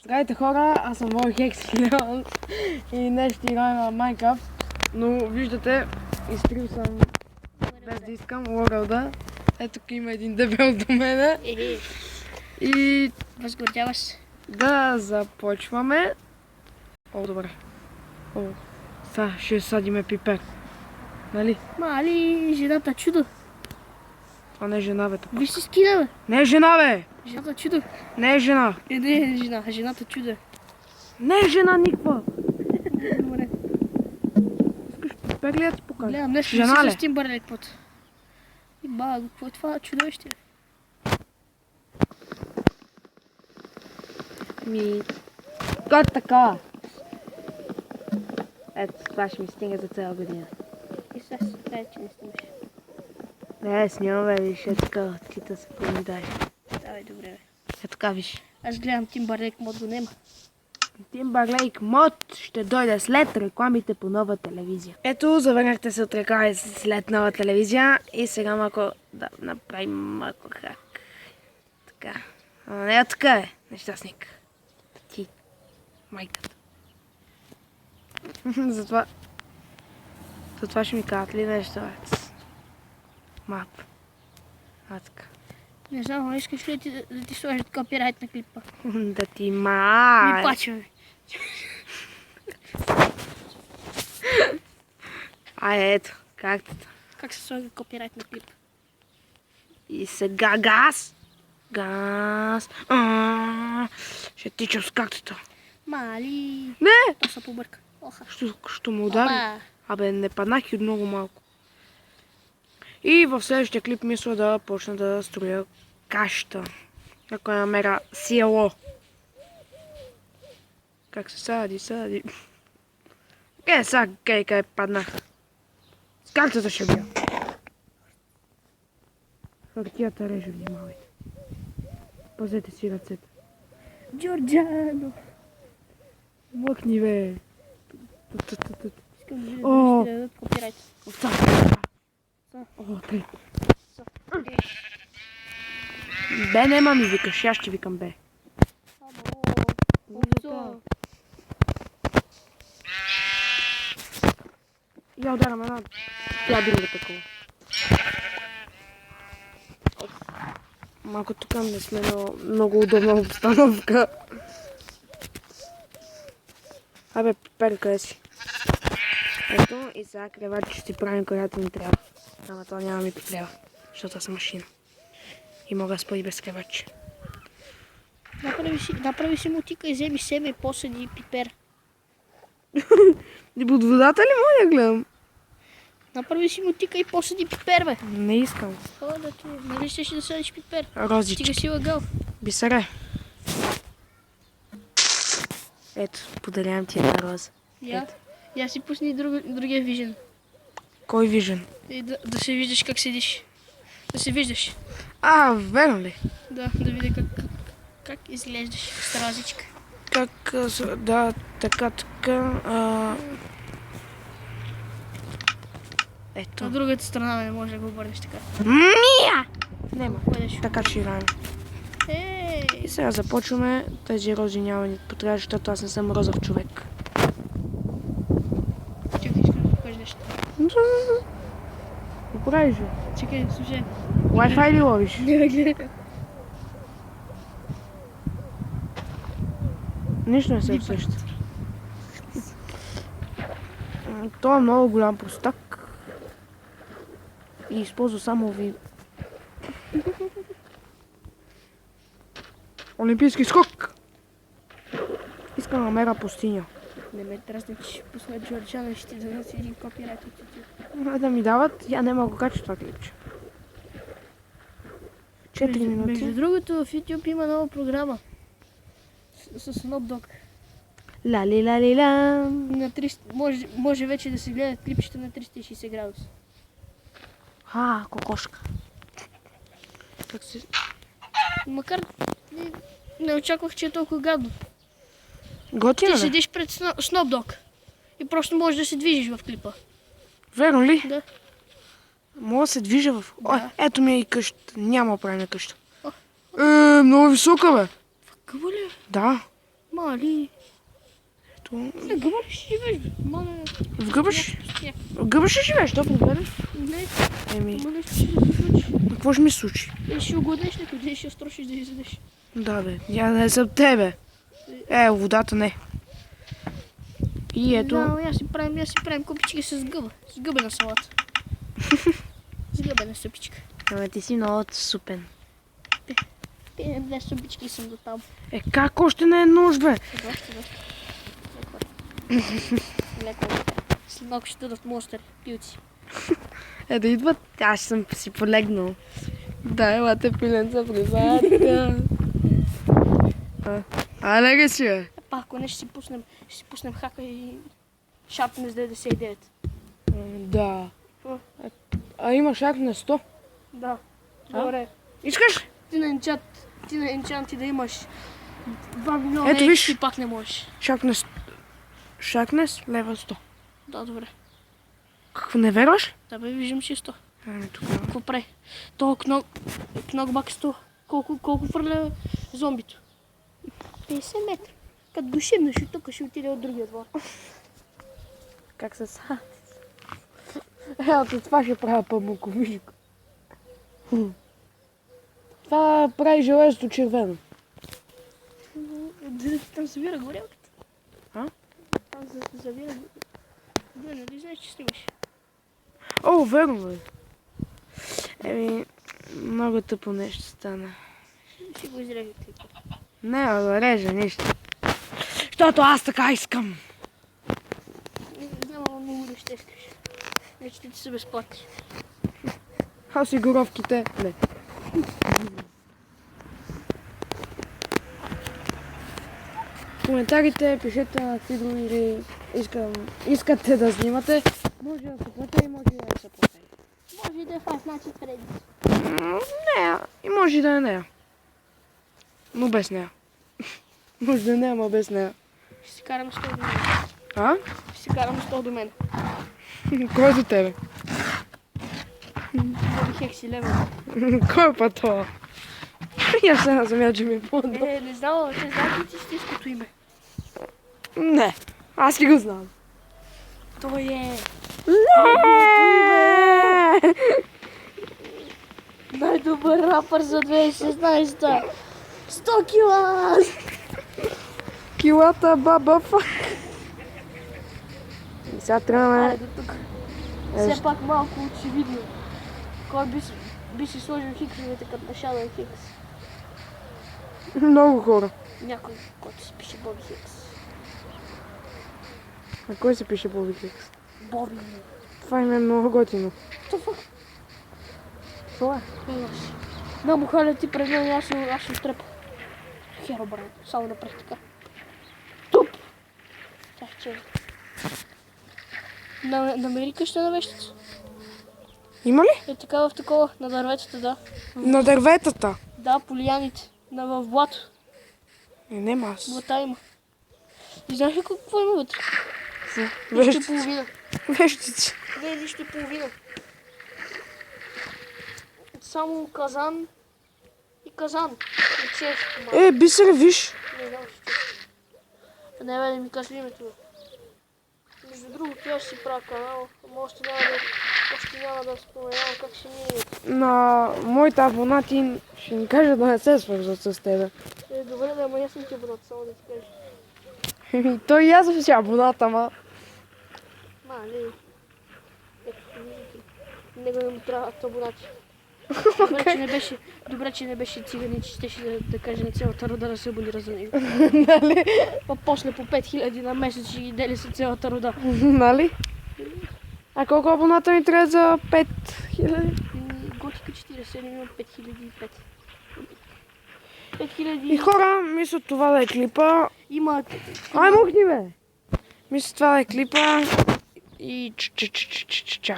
Здравейте хора, аз съм Warhex и днес ще играем на Minecraft, но виждате, изтрил съм без да искам World-а. Ето тук има един дебел до мене. И възгордяваш се. Да започваме. О, добре. О, сега ще садиме пипер. Нали? Мали, жената чудо. Това не е жена, бе. Виж си скина, бе. Не е жена, бе! Жената чудо. Не е жена! Не е жена, жената чудо. Не е жена никаква! Добре. Искаш пипер ли да ти покажа? Гледам, днес Жена ще ли? си с Timberlake под. И бага, какво е това чудовище? Как така? Ето, това ще ми стига за цяла година. И сега се прави, че не снимаш. Не, снимам, бе, виж, е така, кита се помидай. Давай, добре, бе. Е така, виж. Аз гледам Timberlake мод го нема. Timberlake мод ще дойде след рекламите по нова телевизия. Ето, завърнахте се от реклами след нова телевизия и сега малко да направим малко хак. Така. А не е така, е, нещастник. Ти, майката. Затова ще ми кажат ли нещо, мап. А така. Не знам, но искаш ли да ти сложат копирайт на клипа? Да ти май. Ми пача, бе. Ето, както. Как се слага копирайт на клип? И сега газ. Газ. Ще тичам с кактата. Мали. Не! То се побърка. Оха. Що му удари? Опа. Абе, не паднах и много малко. И в следващия клип мисля да почна да строя кашата. Ако намеря село. Как се сади? Сега, къде паднах. С картата ще бия. Хартията реже, внимавайте. Пазете си ръцете. Джорджано. Мъкни, бе. Искам да видя О. дали ще дадат копирайт. Овца. О, тъй. Бе, нема ми викаш, аз ще викам бе. Овцо. Я ударам една. Тя друга такова. Малко тук не сме на много удобна обстановка. Абе, пипер, къде си? Ето и сега кревач ще си правим, която ни трябва. Ама това няма ми потреба, защото аз съм машина. И мога да спа и без кревач. Направи си мутика и вземи семе и посади пипер. И под водата ли мога да гледам? Направи си мутика и посади пипер, бе. Не искам. О, да ти, нали ще да садиш пипер? Розички. Стига си лъгал. Бисере. Ето, подарявам ти една роза. Я си пусни другия вижен. Кой вижен? И да се виждаш как седиш. Да се виждаш. Верно ли? Да видя как изглеждаш с розичка. Да, така. Ето. На другата страна не може да го обърнеш така. Мия! Нема. Бъдеш. Така ще играем. И сега започваме. Тези рози няма ни потреба, защото аз не съм розов човек. Чакай, искам да покажа нещо. Не правиш ли? Чакай, слушай. Wi-Fi ли ловиш? Гледай. Нищо не се усеща. Това е много голям простак. И използва само ви... Олимпийски скок! Искам да намеря пустиня. Не ме тръсне, че ще пусна Джорджано и ще ти дадат един копирайт от YouTube. Да ми дават, я не мога кача това клипче. 4 Между минути. другото, в YouTube има нова програма. С Snoop Dogg. Лали-лали-ла. На 300, може вече да се гледат клипчета на 360 градуса. Кокошка. Как се... Макар не очаквах, че е толкова гадно. Готина, Ти бе? седиш пред Snoop Dogg и просто можеш да се движиш в клипа. Верно ли? Да. Мога да се движа в... Да. Ето ми е и къща. Няма да правим къща. О. Много висока, бе. Какво ли? Да. Мали. Ето. Не, говори, ще живееш. Мали. В Гърбаш? В Гърбаш ще живееш, то проблем. Не, Еми, мали ще се случи. какво ще ми се случи? Ще угодеш някъде, ще строшиш да изядеш. Да бе, я не съм тебе. Водата не. И ето. Да, я си правим купички с гъба. С гъбена салата. С гъбена съпичка. Ама ти си много супен. Две съпички съм до там. Как още не е нощ, бе? Доста. Леко. След малко ще дадат монстър. Пилци. Да идват, аз съм си полегнал. Да, елате пиленца при задка. Лега си, бе. Ако не, ще си пуснем хака и шапне с 99. Да. Има шак на 100. Да. Добре. Искаш? Ти на енчант да имаш 2 милиона Ето виж. и пак не можеш. Шакнес лева 100. Да, добре. Какво не верваш? Да бе, виждам чисто. Тогава. Какво прави? То кнокбак 100. Колко фърля зомбито? 50 метра. Като душевнеш и тук ще отиде от другия двор. Как се са? Ето това ще правя памуковичко. Това прави железото червено. Там завира горелката. А? Там завира. Да, нали знаеш, че снимаш? О, верно бе. Много тъпо нещо стана. Ще го изрежете. Не, да режа нищо. Защото аз така искам. Не знам, но много да ще искаш. Вече ти са безплатни. Осигуровките не. В коментарите пишете на какви други игри искате да снимате. Може да се платя и може да се платя. Може и да е Five Nights at Freddy's. Не, и може и да е нея. Но без нея. Може да не, ама без нея. Ще си карам 100 до мен. А? Ще си карам 100 до мен. Кой е до тебе? Боби Хекси левел. Кой е па това? Я се назамя, че ми е по-добро. Не знам, те знаят ли ти истинското име? Не, аз ли го знам. Той е... Най-добър рапър за 2016-та. 100 кила! Килата баба фак. И сега трябва Айде до тук. Все пак малко очевидно. Кой би си сложил хиксовете като на Shadow Хикс? много хора. Някой, който си пише Боби Хикс. А кой се пише Боби Хикс? Боби. Това име е много готино. Това. Това е. Да, му халя ти пред мен, аз ще трепа. Херо, брат, само напред така. Туп! Тях че. Намери къща на вещица. Има ли? Е така в такова, на дърветата, да. На дърветата. Да, по лияните. В блато. Не, аз. Блата има. И знаеш ли какво има вътре? Нищо и Вещици. половина. Вещици. Не, нищо и половина. Само казан и казан. И чеш. Бисер, виж. Не знам, че чеш. Не, бе, да ми кажеш името. Между другото, аз си правя канал, ама още няма да споменавам как ще ни... На моите абонати ще ни кажа да не се свързват с тебе. Добре, да, ама аз съм ти абонат, само да ти кажа. Той и аз съм си абонат, ама... Не. Него не му трябват абонати. Добре, че не беше циганин, че щеше да каже на цялата рода да се абонира за него. Нали? После по 5000 на месец ще ги дели с цялата рода. Нали? А колко абоната ми трябва за 5000? Готика 47 има 5005. 5000... И хора, мисля това да е клипа. Има... Ай, мухни бе! Мисля това да е клипа. И чао.